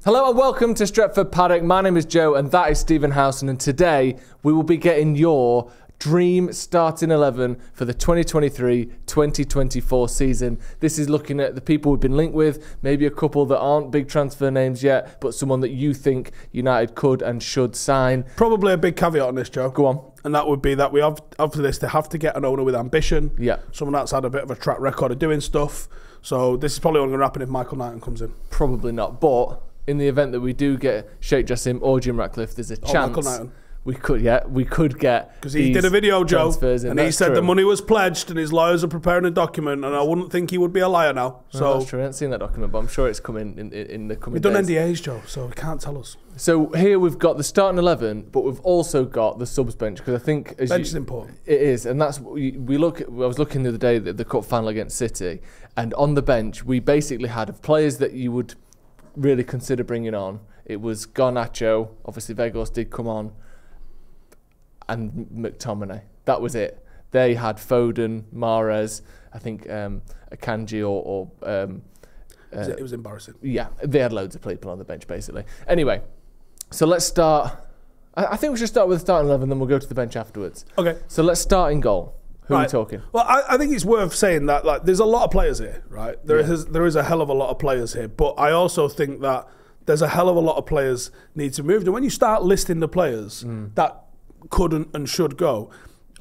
Hello and welcome to Stretford Paddock. My name is Joe and that is Stephen Howson, and today we will be getting your dream starting 11 for the 2023-2024 season. This is looking at the people we've been linked with, maybe a couple that aren't big transfer names yet, but someone that you think United could and should sign. Probably a big caveat on this, Joe. Go on. And that would be that we have, after this, they have to get an owner with ambition. Yeah. Someone that's had a bit of a track record of doing stuff. So this is probably only going to happen if Michael Knighton comes in. Probably not, but in the event that we do get Sheikh Jassim or Jim Ratcliffe, there's a chance we could get because he did a video, Joe, and he said true. The money was pledged and his lawyers are preparing a document, and I wouldn't think he would be a liar now. So that's true. I haven't seen that document, but I'm sure it's coming in the coming days. We've done days. NDAs, Joe, so he can't tell us. So here we've got the starting 11, but we've also got the subs bench, because I think bench is important. It is, and that's we look at. I was looking the other day at the cup final against City, and on the bench we basically had players that you would really consider bringing on. It was Garnacho, obviously Vegas did come on, and McTominay. That was it. They had Foden, Mahrez, I think Akanji it was embarrassing. Yeah, they had loads of people on the bench basically. Anyway, so let's start. I think we should start with the starting 11, then we'll go to the bench afterwards. Okay. So let's start in goal. Who are we talking? Well, I think it's worth saying that there's a lot of players here, right? There is a hell of a lot of players here, but I also think that there's a hell of a lot of players need to move. And when you start listing the players that could and should go,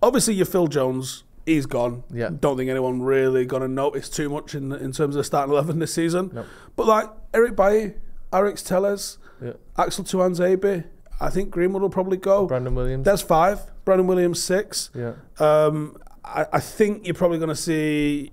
obviously your Phil Jones, he's gone. Yeah. Don't think anyone really going to notice too much in terms of the starting 11 this season. Nope. But like Eric Bailly, Alex Telles, yeah. Axel Tuanzebe, I think Greenwood will probably go. Brandon Williams. There's 5. Brandon Williams 6. Yeah. I think you're probably going to see,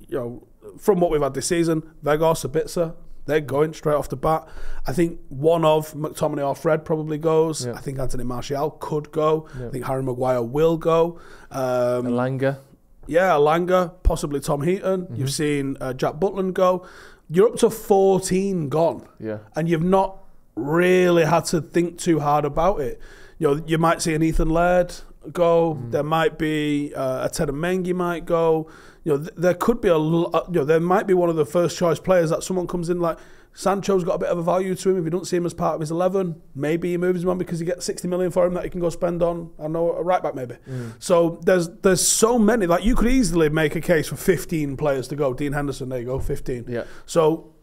from what we've had this season, Vegas, Sabitzer, they're going straight off the bat. I think one of McTominay or Fred probably goes. Yeah. I think Anthony Martial could go. Yeah. I think Harry Maguire will go. Elanga. Yeah, Elanga, possibly Tom Heaton. Mm-hmm. You've seen Jack Butland go. You're up to 14 gone. Yeah. And you've not really had to think too hard about it. You might see an Ethan Laird go. There might be a Ted Mengi might go. There could be there might be one of the first choice players that someone comes in like Sancho's got a bit of a value to him. If you don't see him as part of his 11, maybe he moves him on because he gets 60 million for him that he can go spend on, I know, a right back maybe. So there's so many, like you could easily make a case for 15 players to go. Dean Henderson, there you go, 15. Yeah. So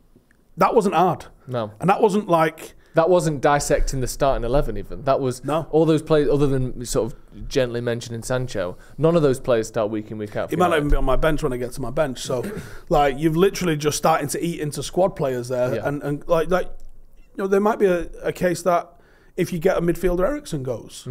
that wasn't hard. No. And that wasn't like... That wasn't dissecting the starting 11 even. That was all those players, other than sort of gently mentioning Sancho, none of those players start week in, week out. He might not even be on my bench when I get to my bench. So, you've literally just starting to eat into squad players there. Yeah. And there might be a case that if you get a midfielder, Eriksen goes.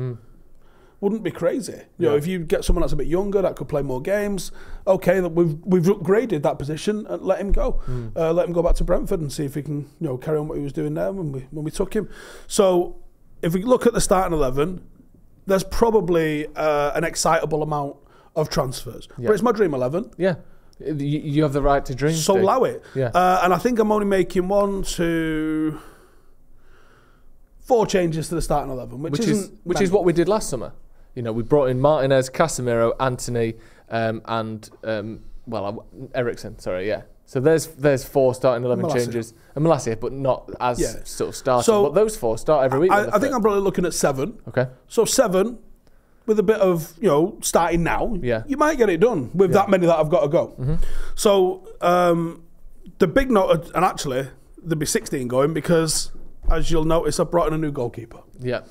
Wouldn't be crazy. If you get someone that's a bit younger that could play more games, okay, we've upgraded that position and let him go. Let him go back to Brentford and see if he can carry on what he was doing there when we took him. So if we look at the starting 11, there's probably an excitable amount of transfers. Yeah. But it's my dream 11. Yeah. You have the right to dream. So allow it. Yeah. And I think I'm only making 1, 2, 4 changes to the starting 11, which is what we did last summer. We brought in Martinez, Casemiro, Anthony, and Eriksen. Sorry, yeah. So there's 4 starting 11 changes, and Malacia, but not as sort of starting. So, but those 4 start every week. I think I'm probably looking at 7. Okay. So 7 with a bit of starting now. Yeah. You might get it done with that many that I've got to go. Mm-hmm. So the big note, and actually there'll be 16 going because, as you'll notice, I've brought in a new goalkeeper. Yeah.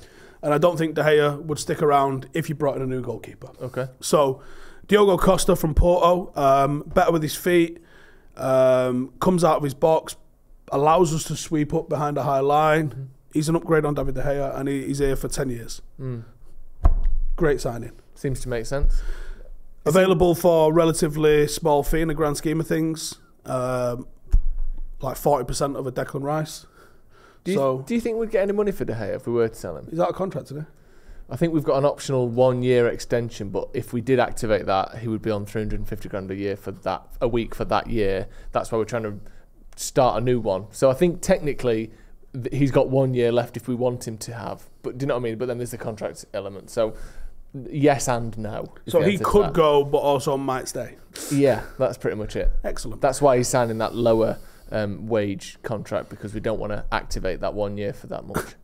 And I don't think De Gea would stick around if you brought in a new goalkeeper. Okay. So, Diogo Costa from Porto, better with his feet, comes out of his box, allows us to sweep up behind a high line. Mm-hmm. He's an upgrade on David De Gea, and he's here for 10 years. Great signing. Seems to make sense. Available for relatively small fee in the grand scheme of things, like 40% of a Declan Rice. Do you think we'd get any money for De Gea if we were to sell him? He's out of contract today. I think we've got an optional 1-year extension, but if we did activate that, he would be on 350 grand a week for that year. That's why we're trying to start a new one. So I think technically he's got 1 year left if we want him to have. But do you know what I mean? But then there's the contract element. So yes and no. So he could go, but also might stay. Yeah, that's pretty much it. Excellent. That's why he's signing that lower wage contract because we don't want to activate that 1 year for that much.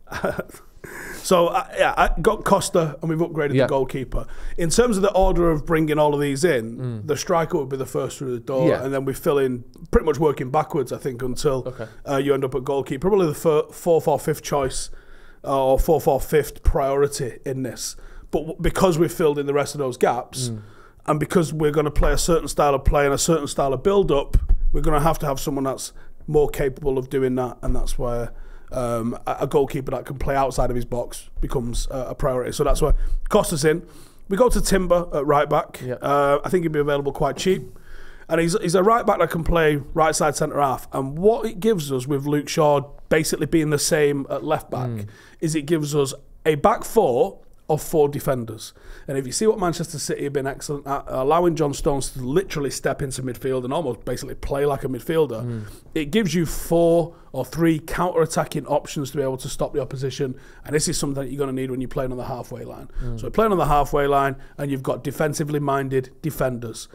So, I got Costa and we've upgraded the goalkeeper. In terms of the order of bringing all of these in, the striker would be the first through the door, and then we fill in pretty much working backwards, I think, until you end up at goalkeeper. Probably the fourth or fifth choice or fourth or fifth priority in this. But because we've filled in the rest of those gaps and because we're going to play a certain style of play and a certain style of build-up, we're going to have someone that's more capable of doing that, and that's where a goalkeeper that can play outside of his box becomes a priority. So that's where Costa's in. We go to Timber at right back. I think he'd be available quite cheap. And he's a right back that can play right side centre half. And what it gives us with Luke Shaw basically being the same at left back is it gives us a back four of 4 defenders. And if you see what Manchester City have been excellent at, allowing John Stones to literally step into midfield and almost basically play like a midfielder, it gives you 4 or 3 counter-attacking options to be able to stop the opposition. And this is something that you're going to need when you're playing on the halfway line. So you're playing on the halfway line and you've got defensively minded defenders.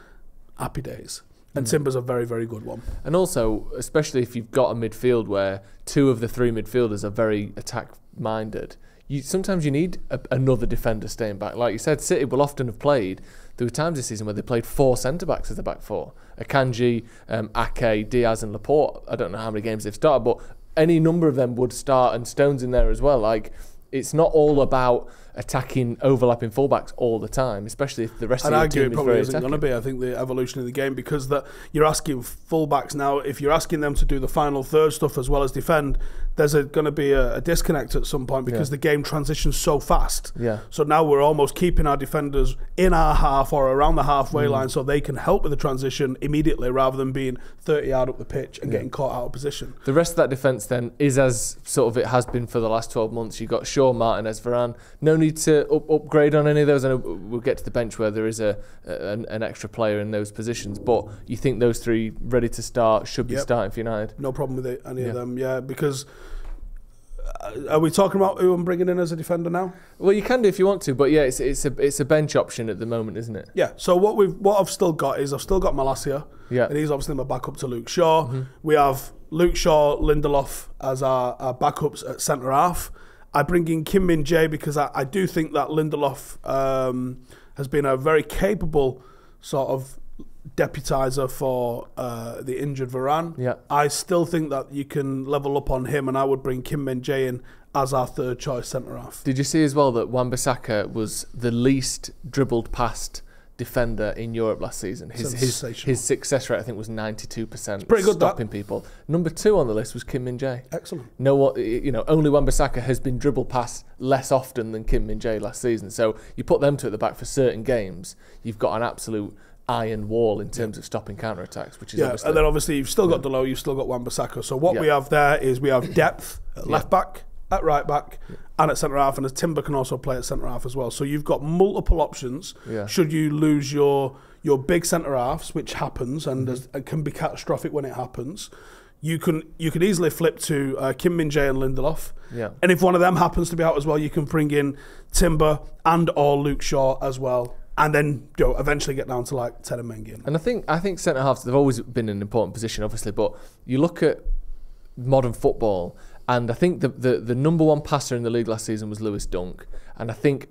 Happy days. And Timber's a very, very good one. And also, especially if you've got a midfield where 2 of the 3 midfielders are very attack-minded, sometimes you need another defender staying back. Like you said, City will often have played. There were times this season where they played 4 centre-backs as the back 4. Akanji, Ake, Diaz and Laporte. I don't know how many games they've started, but any number of them would start, and Stones in there as well. Like, it's not all about attacking overlapping fullbacks all the time, especially if the rest of the team is very attacking. And I argue it probably isn't going to be, I think, the evolution of the game, because that you're asking fullbacks now, if you're asking them to do the final third stuff as well as defend, there's going to be a disconnect at some point because the game transitions so fast. So now we're almost keeping our defenders in our half or around the halfway line so they can help with the transition immediately rather than being 30 yard up the pitch and getting caught out of position. The rest of that defence then is as sort of it has been for the last 12 months. You've got Shaw, Martinez, Varane. No need to upgrade on any of those. I know we'll get to the bench where there is an extra player in those positions, but you think those 3 ready to start should be starting for United? No problem with any of them, because are we talking about who I'm bringing in as a defender now? Well, you can do if you want to, but yeah, it's a bench option at the moment, isn't it? Yeah. So what I've still got is Malacia. And he's obviously my backup to Luke Shaw. We have Luke Shaw, Lindelof as our backups at centre half. I bring in Kim Min-jae because I do think that Lindelof has been a very capable sort of deputiser for the injured Varane. I still think that you can level up on him, and I would bring Kim Min-jae in as our third choice centre half. Did you see as well that Wan-Bissaka was the least dribbled past defender in Europe last season? His success rate, I think, was 92%. Pretty good, stopping people. Number 2 on the list was Kim Min-jae. Excellent. Only Wan-Bissaka has been dribbled past less often than Kim Min-jae last season. So you put them 2 at the back for certain games, you've got an absolute iron wall in terms of stopping counter-attacks, which is obviously... And then obviously you've still got Delo, you've still got Wan-Bissaka. So what we have there is we have depth at left back, at right back, and at centre half, and Timber can also play at centre half as well. So you've got multiple options. Should you lose your big centre halves, which happens and it can be catastrophic when it happens, you can easily flip to Kim Min-jae and Lindelof. And if one of them happens to be out as well, you can bring in Timber and or Luke Shaw as well. And then eventually get down to like Ten and Mengi. And I think centre halves, they've always been in an important position, obviously, but you look at modern football, and I think the number 1 passer in the league last season was Lewis Dunk, and I think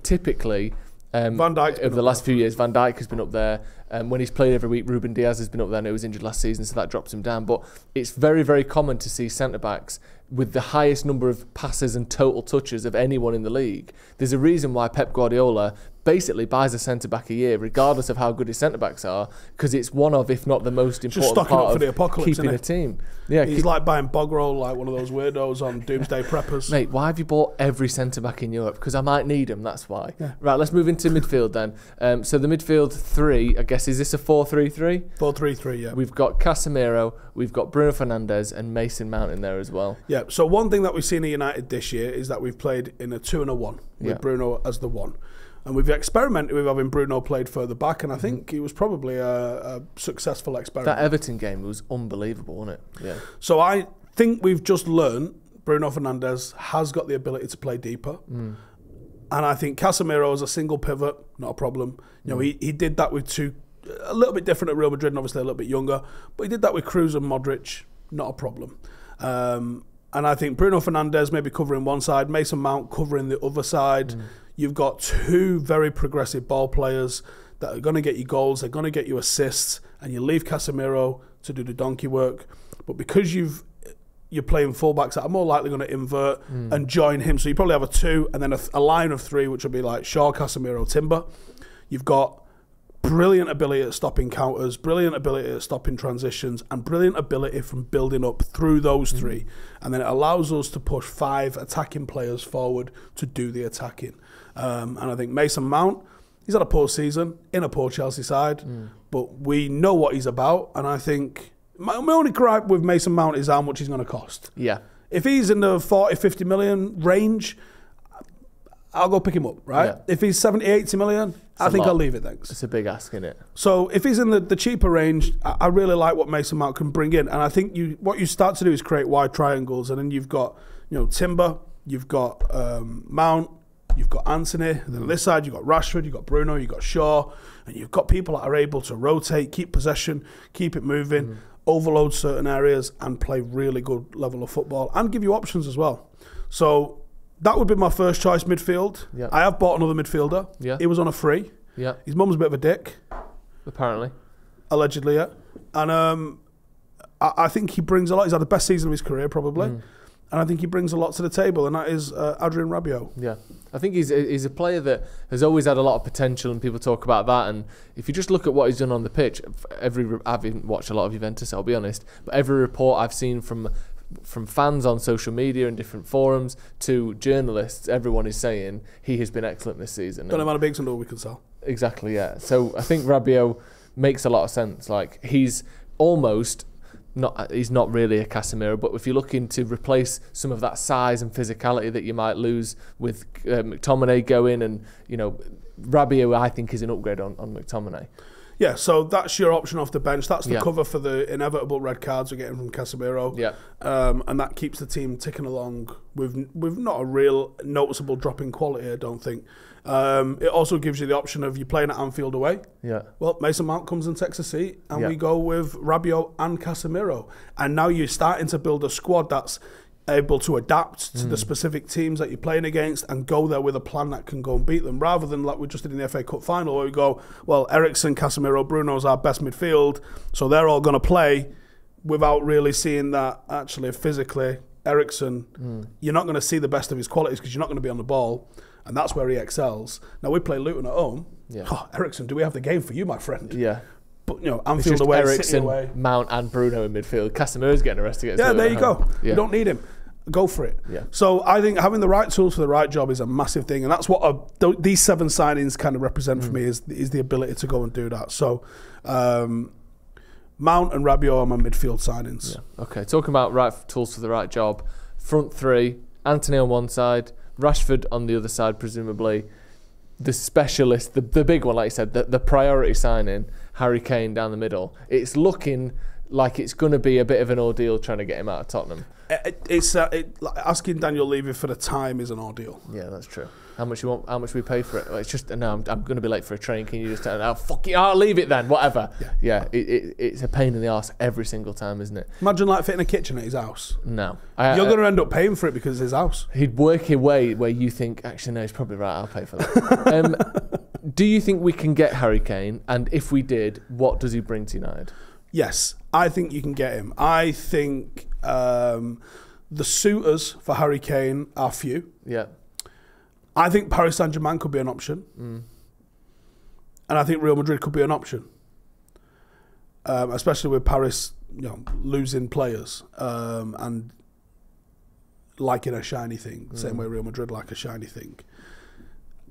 typically Van Dijk over the last few years, Van Dijk has been up there. When he's played every week, Ruben Diaz has been up there. I know he was injured last season, so that drops him down. But it's very, very common to see centre backs with the highest number of passes and total touches of anyone in the league. There's a reason why Pep Guardiola basically buys a centre-back a year, regardless of how good his centre-backs are, because it's one of, if not the most important part of the apocalypse, keeping a team. He's like buying bog roll like one of those weirdos on Doomsday Preppers. Mate, why have you bought every centre-back in Europe? Because I might need them, that's why. Right, let's move into midfield then. So the midfield 3, I guess, is this a 4-3-3? 4-3-3, yeah. We've got Casemiro, we've got Bruno Fernandes and Mason Mount in there as well. Yeah, so one thing that we've seen at United this year is that we've played in a 2 and a 1 with Bruno as the 1. And we've experimented with having Bruno played further back, and I think it was probably a successful experiment. That Everton game was unbelievable, wasn't it? Yeah. So I think we've just learned Bruno Fernandes has got the ability to play deeper. And I think Casemiro as a single pivot, not a problem. He did that with 2, a little bit different at Real Madrid and obviously a little bit younger, but he did that with Kroos and Modric not a problem. And I think Bruno Fernandes maybe covering one side, Mason Mount covering the other side. You've got two very progressive ball players that are going to get you goals, they're going to get you assists, and you leave Casemiro to do the donkey work. But because you're playing fullbacks that are more likely going to invert and join him, so you probably have a two and then a line of three, which will be like Shaw, Casemiro, Timber. You've got brilliant ability at stopping counters, brilliant ability at stopping transitions, and brilliant ability from building up through those three. And then it allows us to push 5 attacking players forward to do the attacking. And I think Mason Mount, he's had a poor season in a poor Chelsea side, but we know what he's about. And I think my only gripe with Mason Mount is how much he's going to cost. Yeah. If he's in the 40, 50 million range, I'll go pick him up, right? Yeah. If he's 70, 80 million, I think I'll leave it, thanks. It's a big ask, isn't it? So if he's in the cheaper range, I really like what Mason Mount can bring in. And I think what you start to do is create wide triangles. And then you've got, Timber, you've got Mount, you've got Anthony. And then on this side, you've got Rashford, you've got Bruno, you've got Shaw. And you've got people that are able to rotate, keep possession, keep it moving, overload certain areas, and play really good level of football. And give you options as well. So that would be my first choice midfield. Yep. I have bought another midfielder. Yeah. He was on a free. Yeah. His mum's a bit of a dick. Apparently. Allegedly, yeah. And I think he brings a lot. He's had the best season of his career, probably. And I think he brings a lot to the table, and that is Adrien Rabiot. Yeah. I think he's a player that has always had a lot of potential, and people talk about that. And if you just look at what he's done on the pitch, I haven't watched a lot of Juventus, I'll be honest, but every report I've seen from fans on social media and different forums to journalists, everyone is saying he has been excellent this season. Don't know how many bigs and all we can sell. Exactly, yeah. So I think Rabiot makes a lot of sense. Like, he's almost he's not really a Casemiro, but if you're looking to replace some of that size and physicality that you might lose with McTominay going, and Rabiot, I think, is an upgrade on McTominay. Yeah, so that's your option off the bench. That's the cover for the inevitable red cards we're getting from Casemiro. Yeah. And that keeps the team ticking along with not a real noticeable drop in quality, I don't think. It also gives you the option of you playing at Anfield away. Yeah. Well, Mason Mount comes and takes a seat, and we go with Rabiot and Casemiro. And now you're starting to build a squad that's able to adapt to the specific teams that you're playing against and go there with a plan that can go and beat them, rather than like we just did in the FA Cup final where we go, well, Eriksen, Casemiro, Bruno's our best midfield, so they're all going to play, without really seeing that actually physically Eriksen, you're not going to see the best of his qualities because you're not going to be on the ball, and that's where he excels. Now we play Luton at home. Yeah. Oh, Eriksen, do we have the game for you, my friend? Yeah. But Anfield away, Eriksen, away, Mount and Bruno in midfield. Casemiro's getting arrested against there you go. Yeah. You don't need him. Go for it. Yeah. So I think having the right tools for the right job is a massive thing, and that's what these 7 signings kind of represent for me, is the ability to go and do that. So Mount and Rabiot are my midfield signings. Yeah. Okay, talking about right tools for the right job, front three, Anthony on one side, Rashford on the other side, presumably. The specialist, the big one, like you said, the priority signing, Harry Kane down the middle. It's looking like it's going to be a bit of an ordeal trying to get him out of Tottenham. Asking Daniel Levy for the time is an ordeal. Yeah, that's true. How much you want? How much we pay for it? Well, it's just I'm going to be late for a train. Can you just tell? Fuck it, I'll leave it then. Whatever. Yeah. It's a pain in the arse every single time, isn't it? Imagine like fitting a kitchen at his house. No, you're going to end up paying for it because it's his house. He'd work a way where you think, actually, no, he's probably right. I'll pay for that. Do you think we can get Harry Kane? And if we did, what does he bring to United? Yes, I think you can get him. I think the suitors for Harry Kane are few. Yeah. I think Paris Saint-Germain could be an option. And I think Real Madrid could be an option. Especially with Paris losing players and liking a shiny thing, same way Real Madrid like a shiny thing.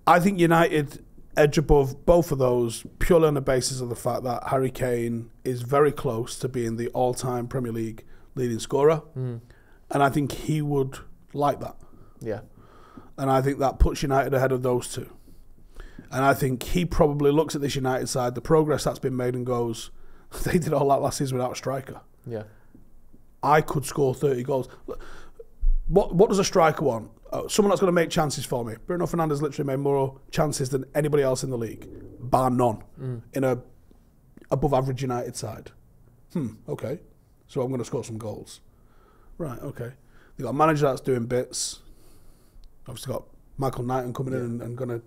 I think United edge above both of those purely on the basis of the fact that Harry Kane is very close to being the all-time Premier League leading scorer. And I think he would like that. Yeah. And I think that puts United ahead of those two. And I think he probably looks at this United side, the progress that's been made, and goes, they did all that last season without a striker. Yeah. I could score 30 goals. What does a striker want? Someone that's going to make chances for me. Bruno Fernandes literally made more chances than anybody else in the league, bar none, in a above average United side. Okay. so I'm going to score some goals. Right, okay. They've got a manager that's doing bits. Obviously got Michael Knighton coming in and going to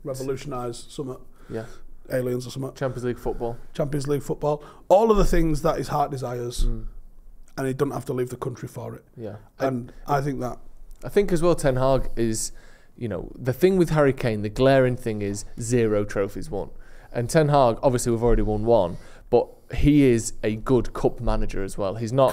revolutionise something. Yeah. Aliens or something. Champions League football. All of the things that his heart desires. And he doesn't have to leave the country for it. Yeah. And I think that. I think as well, Ten Hag is, the thing with Harry Kane, the glaring thing is 0 trophies won. And Ten Hag, obviously we've already won 1, but he is a good cup manager as well. He's not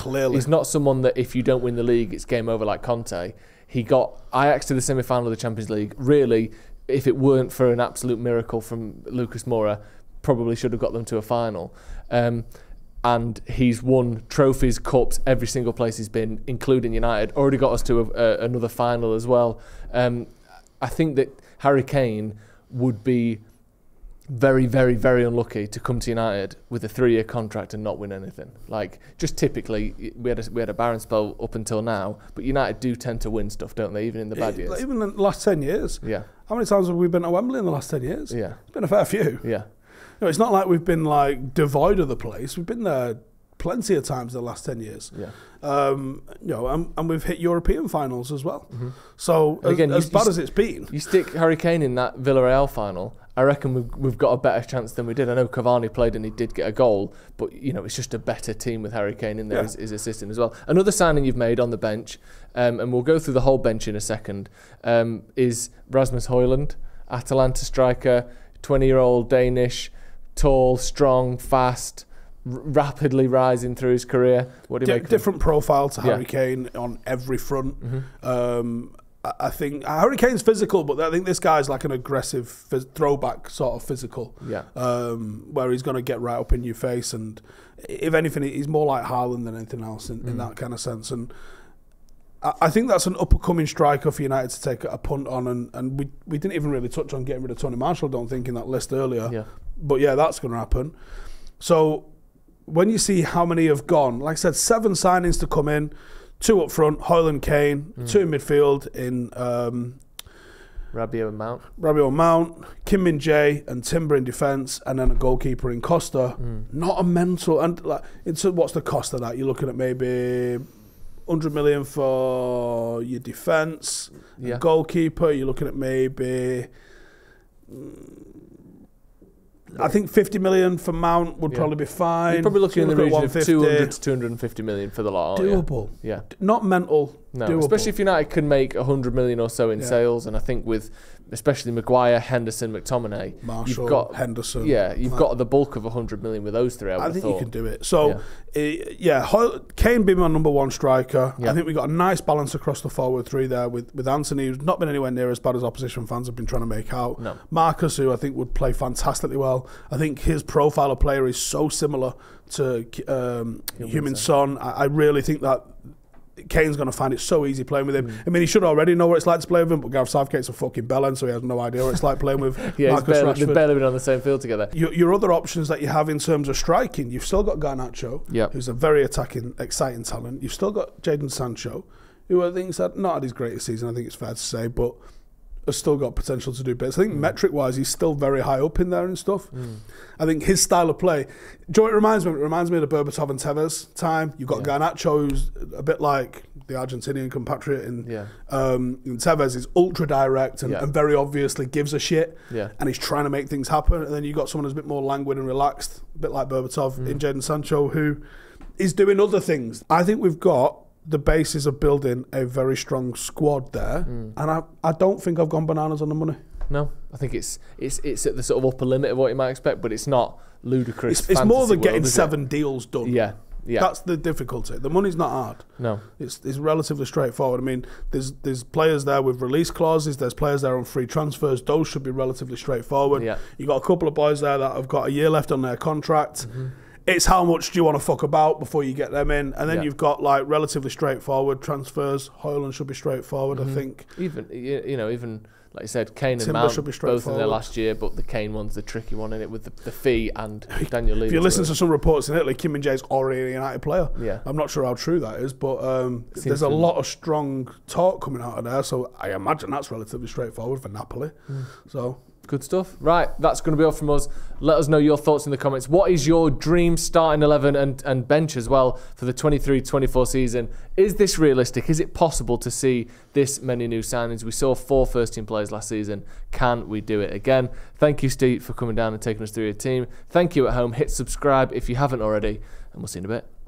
someone that if you don't win the league, it's game over like Conte. He got Ajax to the semi-final of the Champions League. Really, if it weren't for an absolute miracle from Lucas Moura, probably should have got them to a final. And he's won trophies, cups, every single place he's been, including United. Already got us to another final as well. I think that Harry Kane would be very, very, very unlucky to come to United with a 3-year contract and not win anything. Like, just typically, we had a barren spell up until now, but United do tend to win stuff, don't they, even in the bad years? Even in the last 10 years. Yeah. How many times have we been to Wembley in the last 10 years? Yeah. It's been a fair few. Yeah. It's not like we've been like devoid of the place. We've been there plenty of times in the last 10 years. Yeah. And we've hit European finals as well. So again, as bad as it's been, you stick Harry Kane in that Villarreal final, I reckon we've got a better chance than we did. I know Cavani played and he did get a goal, but it's just a better team with Harry Kane in there as assistant as well. Another signing you've made on the bench, and we'll go through the whole bench in a second, is Rasmus Højlund, Atalanta striker, 20-year-old Danish, tall, strong, fast, rapidly rising through his career. What do you make? Different profile to Harry Kane on every front. I think Harry Kane's physical, but I think this guy's like an aggressive throwback sort of physical. Yeah. Where he's going to get right up in your face, and if anything, he's more like Haaland than anything else in that kind of sense. And I think that's an up-and-coming striker for United to take a punt on, and we didn't even really touch on getting rid of Tony Marshall, I don't think, in that list earlier. Yeah. But yeah, that's going to happen. So when you see how many have gone, like I said, 7 signings to come in, 2 up front, Højlund, Kane, 2 in midfield in Rabiot and Mount, Kim Min-jae and Timber in defence, and then a goalkeeper in Costa. Not a mental. And what's the cost of that? You're looking at maybe 100 million for your defence, goalkeeper. You're looking at maybe, I think 50 million for Mount would probably be fine. You're probably looking in the region of 200 to 250 million for the lot. Doable. Yeah. Not mental. No, doable. Especially if United can make 100 million or so in sales, and I think with especially Maguire, Henderson, McTominay, Marshall, you've got Henderson. Yeah, you've got the bulk of 100 million with those 3. I think you can do it. So, Kane being my number 1 striker. I think we got a nice balance across the forward 3 there with Anthony, who's not been anywhere near as bad as opposition fans have been trying to make out. No. Marcus, who I think would play fantastically well. I think his profile of player is so similar to Heung-min Son. I really think that Kane's going to find it so easy playing with him. I mean, he should already know what it's like to play with him, but Gareth Southgate's a fucking bellend, so he has no idea what it's like playing with Marcus Rashford. They've barely been on the same field together. Your other options that you have in terms of striking, you've still got Garnacho, who's a very attacking, exciting talent. You've still got Jadon Sancho, who I think's not had his greatest season, I think it's fair to say, but has still got potential to do bits. I think metric-wise, he's still very high up in there and stuff. I think his style of play, Joe, it reminds me of the Berbatov and Tevez time. You've got Garnacho, who's a bit like the Argentinian compatriot, and Tevez is ultra direct and very obviously gives a shit, and he's trying to make things happen. And then you've got someone who's a bit more languid and relaxed, a bit like Berbatov in Jadon Sancho, who is doing other things. I think we've got the basis of building a very strong squad there, and I don't think I've gone bananas on the money. No, I think it's at the sort of upper limit of what you might expect, but it's not ludicrous. It's more than getting 7 deals done. Yeah. That's the difficulty. The money's not hard. No, it's relatively straightforward. I mean, there's players there with release clauses. There's players there on free transfers. Those should be relatively straightforward. Yeah. You got a couple of boys there that have got a year left on their contract. It's how much do you want to fuck about before you get them in, and then you've got like relatively straightforward transfers. Højlund should be straightforward, I think. Even like you said, Kane and Timber Mount should be both in their last year, but the Kane one's the tricky one in it with the fee and Daniel Levy. If you listen to some reports in Italy, Kim Min-jae's already a United player. Yeah, I'm not sure how true that is, but there's a lot of strong talk coming out of there. So I imagine that's relatively straightforward for Napoli. So Good stuff. Right, that's going to be all from us. Let us know your thoughts in the comments. What is your dream starting 11 and bench as well for the 23-24 season? Is this realistic? Is it possible to see this many new signings? We saw 4 first-team players last season. Can we do it again? Thank you, Steve, for coming down and taking us through your team. Thank you at home. Hit subscribe if you haven't already, and we'll see you in a bit.